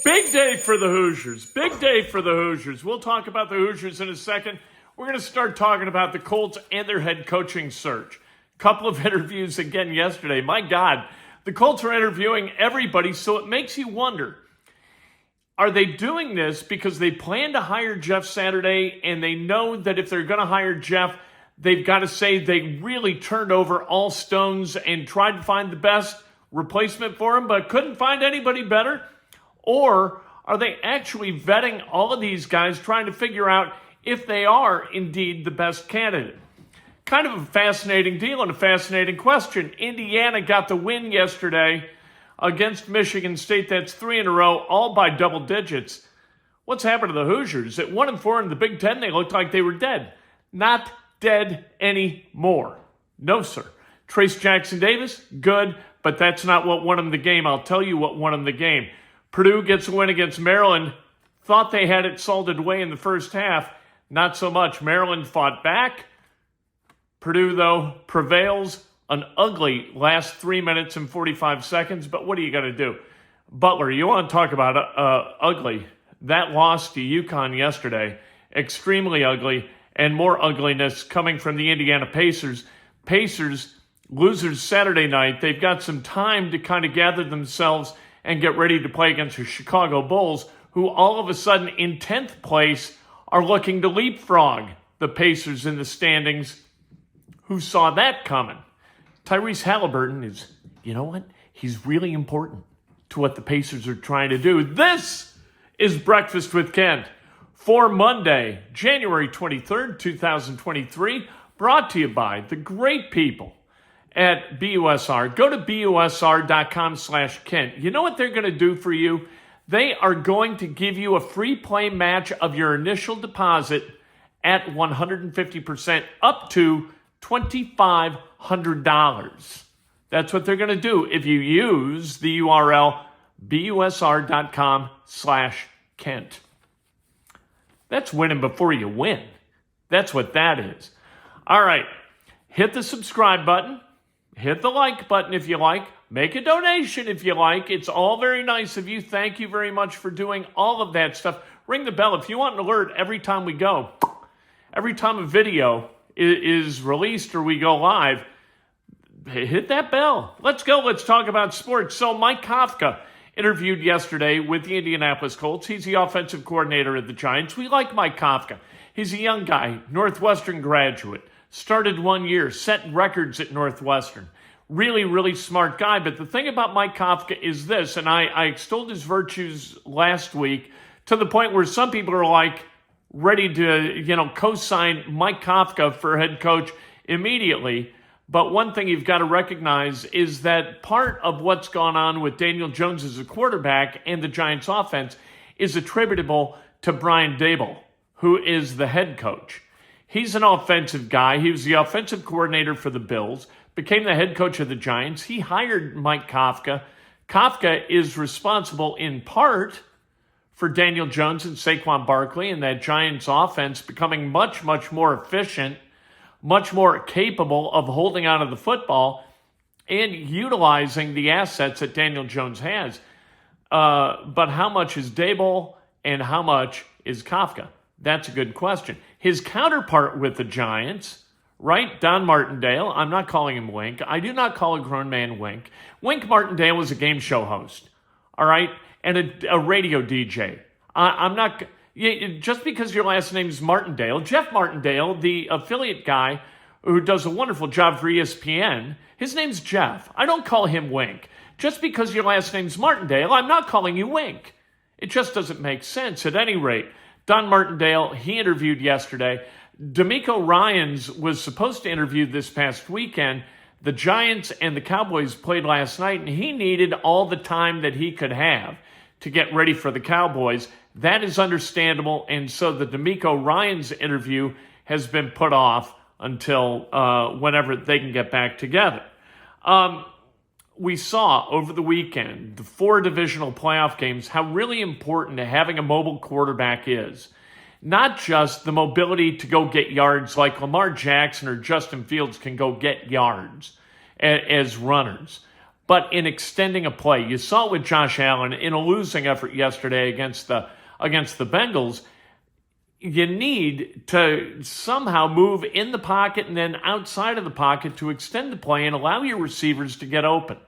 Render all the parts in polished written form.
Big day for the Hoosiers. Big day for the Hoosiers. We'll talk about the Hoosiers in a second. We're going to start talking about the Colts and their head coaching search. Couple of interviews again yesterday. My God, the Colts are interviewing everybody, so it makes you wonder, are they doing this because they plan to hire Jeff Saturday and they know that if they're going to hire Jeff, they've got to say they really turned over all stones and tried to find the best replacement for him, but couldn't find anybody better? Or are they actually vetting all of these guys, trying to figure out if they are indeed the best candidate? Kind of a fascinating deal and a fascinating question. Indiana got the win yesterday against Michigan State. That's 3 in a row, all by double digits. What's happened to the Hoosiers? At 1-4 in the Big Ten, they looked like they were dead. Not dead anymore. No, sir. Trayce Jackson-Davis, good, but that's not what won them the game. I'll tell you what won them the game. Purdue gets a win against Maryland. Thought they had it salted away in the first half. Not so much. Maryland fought back. Purdue, though, prevails. An ugly last 3 minutes and 45 seconds, but what are you going to do? Butler, you want to talk about ugly. That loss to UConn yesterday, extremely ugly, and more ugliness coming from the Indiana Pacers. Pacers, losers Saturday night. They've got some time to kind of gather themselves and get ready to play against the Chicago Bulls, who all of a sudden in 10th place are looking to leapfrog the Pacers in the standings. Who saw that coming? Tyrese Halliburton is, you know what? He's really important to what the Pacers are trying to do. This is Breakfast with Kent for Monday, January 23rd, 2023, brought to you by the great people at BUSR. Go to busr.com/Kent. You know what they're going to do for you? They are going to give you a free play match of your initial deposit at 150% up to $2,500. That's what they're going to do if you use the URL busr.com/Kent. That's winning before you win. That's what that is. All right. Hit the subscribe button. Hit the like button if you like. Make a donation if you like. It's all very nice of you. Thank you very much for doing all of that stuff. Ring the bell if you want an alert every time we go. Every time a video is released or we go live, hit that bell. Let's go. Let's talk about sports. So Mike Kafka interviewed yesterday with the Indianapolis Colts. He's the offensive coordinator of the Giants. We like Mike Kafka. He's a young guy, Northwestern graduate. Started 1 year, set records at Northwestern. Really, really smart guy. But the thing about Mike Kafka is this, and I extolled his virtues last week to the point where some people are like ready to, co-sign Mike Kafka for head coach immediately. But one thing you've got to recognize is that part of what's gone on with Daniel Jones as a quarterback and the Giants offense is attributable to Brian Daboll, who is the head coach. He's an offensive guy. He was the offensive coordinator for the Bills, became the head coach of the Giants. He hired Mike Kafka. Kafka is responsible in part for Daniel Jones and Saquon Barkley and that Giants offense becoming much, much more efficient, much more capable of holding on to the football and utilizing the assets that Daniel Jones has. But how much is Daboll and how much is Kafka? That's a good question. His counterpart with the Giants, right? Don Martindale. I'm not calling him Wink. I do not call a grown man Wink. Wink Martindale was a game show host, all right? And a radio DJ. I'm not... Just because your last name is Martindale, Jeff Martindale, the affiliate guy who does a wonderful job for ESPN, his name's Jeff. I don't call him Wink. Just because your last name's Martindale, I'm not calling you Wink. It just doesn't make sense. At any rate, Don Martindale, he interviewed yesterday. DeMeco Ryans was supposed to interview this past weekend. The Giants and the Cowboys played last night, and he needed all the time that he could have to get ready for the Cowboys. That is understandable, and so the DeMeco Ryans interview has been put off until whenever they can get back together. We saw over the weekend, the 4 divisional playoff games, how really important having a mobile quarterback is. Not just the mobility to go get yards like Lamar Jackson or Justin Fields can go get yards as runners, but in extending a play. You saw it with Josh Allen in a losing effort yesterday against the Bengals. You need to somehow move in the pocket and then outside of the pocket to extend the play and allow your receivers to get open.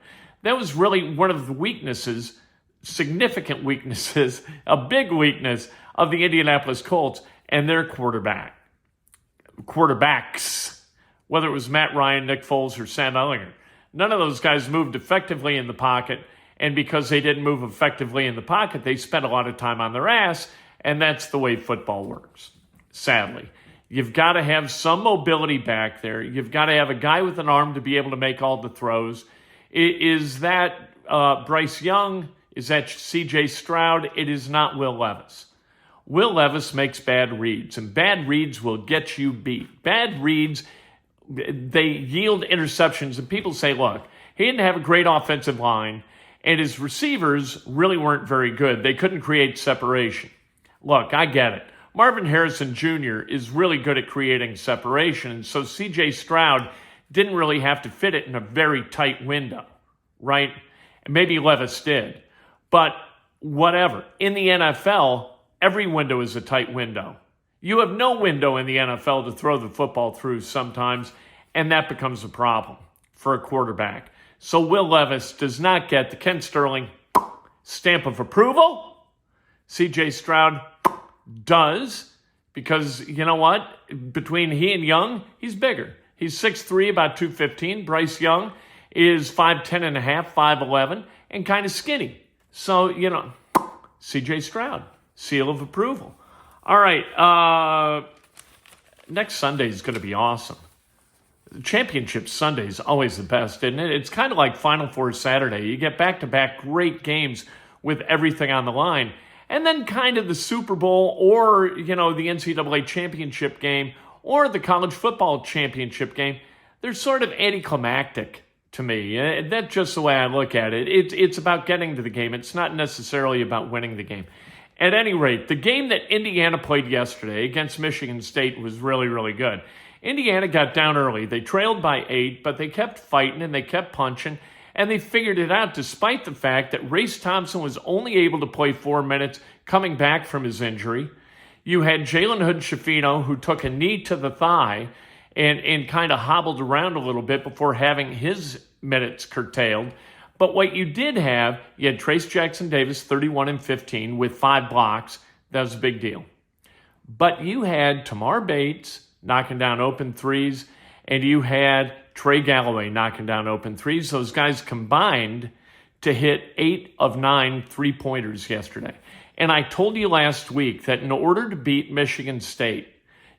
That was really one of the weaknesses, significant weaknesses, a big weakness of the Indianapolis Colts and their quarterbacks, whether it was Matt Ryan, Nick Foles, or Sam Ehlinger. None of those guys moved effectively in the pocket, and because they didn't move effectively in the pocket, they spent a lot of time on their ass, and that's the way football works, sadly. You've got to have some mobility back there. You've got to have a guy with an arm to be able to make all the throws. Is that Bryce Young? Is that C.J. Stroud? It is not Will Levis. Will Levis makes bad reads, and bad reads will get you beat. Bad reads, they yield interceptions, and people say, look, he didn't have a great offensive line, and his receivers really weren't very good. They couldn't create separation. Look, I get it. Marvin Harrison Jr. is really good at creating separation, and so C.J. Stroud didn't really have to fit it in a very tight window, right? Maybe Levis did. But whatever. In the NFL, every window is a tight window. You have no window in the NFL to throw the football through sometimes, and that becomes a problem for a quarterback. So Will Levis does not get the Ken Sterling stamp of approval. C.J. Stroud does, because you know what? Between he and Young, he's bigger. He's 6'3", about 215. Bryce Young is 5'10 and a half, 5'11", and kind of skinny. So, C.J. Stroud, seal of approval. All right, next Sunday is going to be awesome. Championship Sunday is always the best, isn't it? It's kind of like Final Four Saturday. You get back-to-back great games with everything on the line. And then kind of the Super Bowl or, the NCAA championship game or the college football championship game, they're sort of anticlimactic to me. That's just the way I look at it. It's about getting to the game. It's not necessarily about winning the game. At any rate, the game that Indiana played yesterday against Michigan State was really, really good. Indiana got down early. They trailed by 8, but they kept fighting and they kept punching, and they figured it out despite the fact that Trayce Thompson was only able to play 4 minutes coming back from his injury. You had Jalen Hood-Schifino, who took a knee to the thigh and kind of hobbled around a little bit before having his minutes curtailed. But what you did have, you had Trayce Jackson-Davis, 31 and 15, with 5 blocks. That was a big deal. But you had Tamar Bates knocking down open threes, and you had Trey Galloway knocking down open threes. Those guys combined to hit 8 of 9 three-pointers yesterday. And I told you last week that in order to beat Michigan State,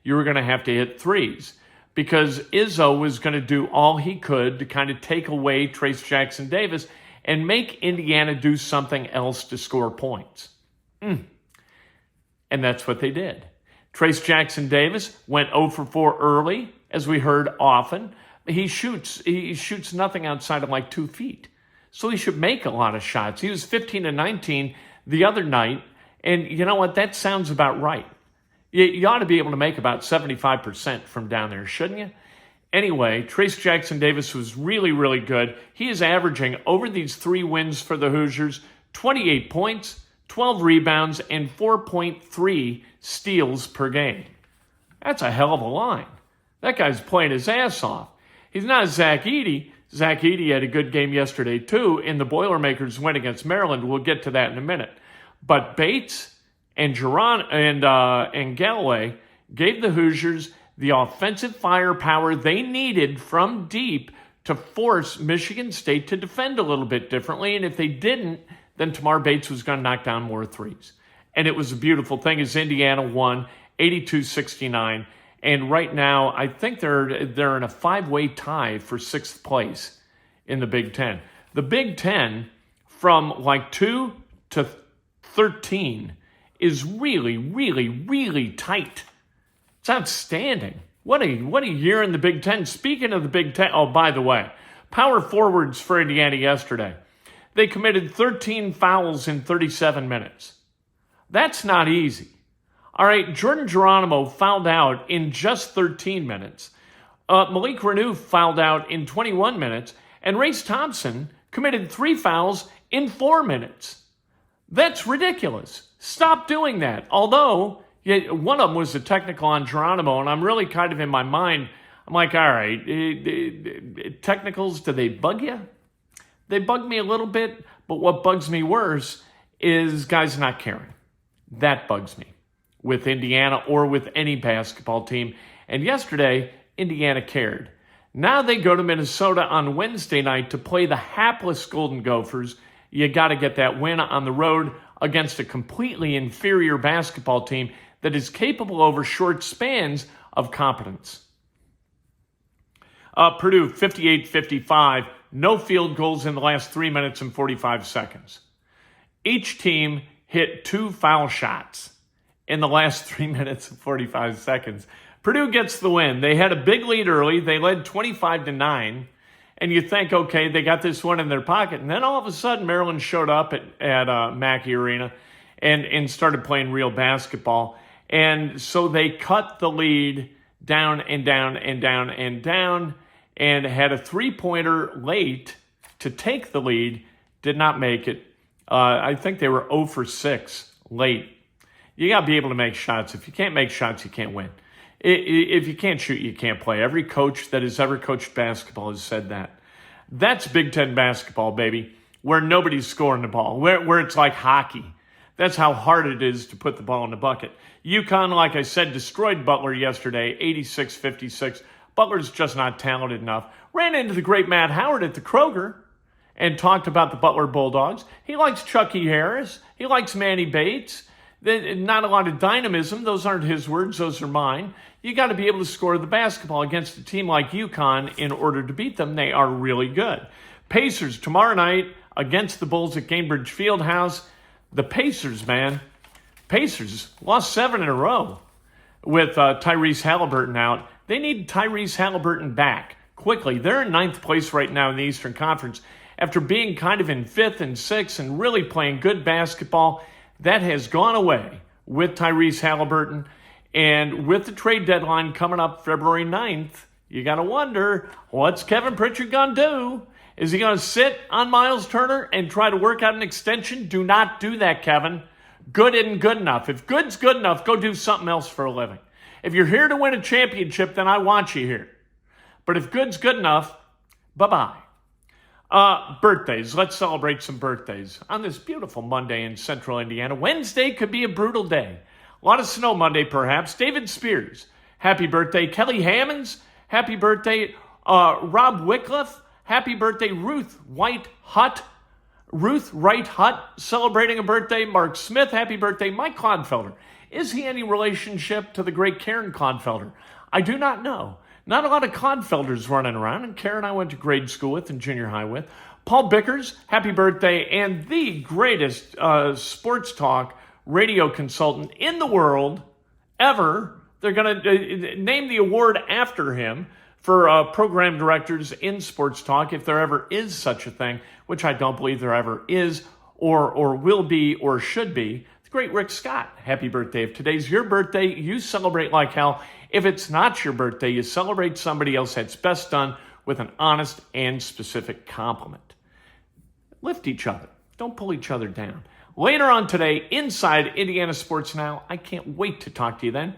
you were going to have to hit threes, because Izzo was going to do all he could to kind of take away Trayce Jackson-Davis and make Indiana do something else to score points. And that's what they did. Trayce Jackson-Davis went 0 for 4 early, as we heard often. He shoots nothing outside of like 2 feet. So he should make a lot of shots. He was 15 and 19 the other night, and you know what? That sounds about right. You ought to be able to make about 75% from down there, shouldn't you? Anyway, Trayce Jackson-Davis was really, really good. He is averaging, over these 3 wins for the Hoosiers, 28 points, 12 rebounds, and 4.3 steals per game. That's a hell of a line. That guy's playing his ass off. He's not Zach Edey. Zach Edey had a good game yesterday, too, in the Boilermakers win against Maryland. We'll get to that in a minute. But Bates and Galloway gave the Hoosiers the offensive firepower they needed from deep to force Michigan State to defend a little bit differently. And if they didn't, then Tamar Bates was going to knock down more threes. And it was a beautiful thing as Indiana won 82-69. And right now, I think they're in a 5-way tie for 6th place in the Big Ten. The Big Ten, from like 2 to 13, is really, really, really tight. It's outstanding. What a year in the Big Ten. Speaking of the Big Ten, oh, by the way, power forwards for Indiana yesterday. They committed 13 fouls in 37 minutes. That's not easy. All right, Jordan Geronimo fouled out in just 13 minutes. Malik Reneau fouled out in 21 minutes. And Trayce Thompson committed 3 fouls in 4 minutes. That's ridiculous. Stop doing that. Although, one of them was a technical on Geronimo, and I'm really kind of in my mind, I'm like, all right, technicals, do they bug you? They bug me a little bit, but what bugs me worse is guys not caring. That bugs me with Indiana or with any basketball team. And yesterday, Indiana cared. Now they go to Minnesota on Wednesday night to play the hapless Golden Gophers. You got to get that win on the road against a completely inferior basketball team that is capable over short spans of competence. Purdue, 58-55. No field goals in the last 3 minutes and 45 seconds. Each team hit 2 foul shots in the last 3 minutes and 45 seconds. Purdue gets the win. They had a big lead early. They led 25-9. And you think, okay, they got this one in their pocket. And then all of a sudden, Maryland showed up at Mackey Arena and started playing real basketball. And so they cut the lead down and down and down and down and had a 3-pointer late to take the lead. Did not make it. I think they were 0 for 6 late. You got to be able to make shots. If you can't make shots, you can't win. If you can't shoot, you can't play. Every coach that has ever coached basketball has said that. That's Big Ten basketball, baby, where nobody's scoring the ball, where it's like hockey. That's how hard it is to put the ball in the bucket. UConn, like I said, destroyed Butler yesterday, 86-56. Butler's just not talented enough. Ran into the great Matt Howard at the Kroger and talked about the Butler Bulldogs. He likes Chucky Harris. He likes Manny Bates. Not a lot of dynamism. Those aren't his words. Those are mine. You got to be able to score the basketball against a team like UConn in order to beat them. They are really good. Pacers tomorrow night against the Bulls at Gainbridge Fieldhouse. The Pacers, man. Pacers lost 7 in a row with Tyrese Halliburton out. They need Tyrese Halliburton back quickly. They're in 9th place right now in the Eastern Conference after being kind of in 5th and 6th and really playing good basketball. That has gone away with Tyrese Halliburton. And with the trade deadline coming up February 9th, you got to wonder, what's Kevin Pritchard going to do? Is he going to sit on Miles Turner and try to work out an extension? Do not do that, Kevin. Good isn't good enough. If good's good enough, go do something else for a living. If you're here to win a championship, then I want you here. But if good's good enough, bye-bye. Birthdays. Let's celebrate some birthdays on this beautiful Monday in central Indiana. Wednesday could be a brutal day. A lot of snow Monday, perhaps. David Spears, happy birthday. Kelly Hammonds, happy birthday. Rob Wycliffe, happy birthday. Ruth Wright Hutt, celebrating a birthday. Mark Smith, happy birthday. Mike Clodfelder. Is he any relationship to the great Karen Clodfelder? I do not know. Not a lot of Clodfelders running around, and Karen I went to grade school with and junior high with. Paul Bickers, happy birthday, and the greatest sports talk radio consultant in the world ever. They're going to name the award after him for program directors in sports talk, if there ever is such a thing, which I don't believe there ever is or will be or should be. The great Rick Scott, happy birthday. If today's your birthday, you celebrate like hell. If it's not your birthday, you celebrate somebody else. That's best done with an honest and specific compliment. Lift each other. Don't pull each other down. Later on today, inside Indiana Sports Now, I can't wait to talk to you then.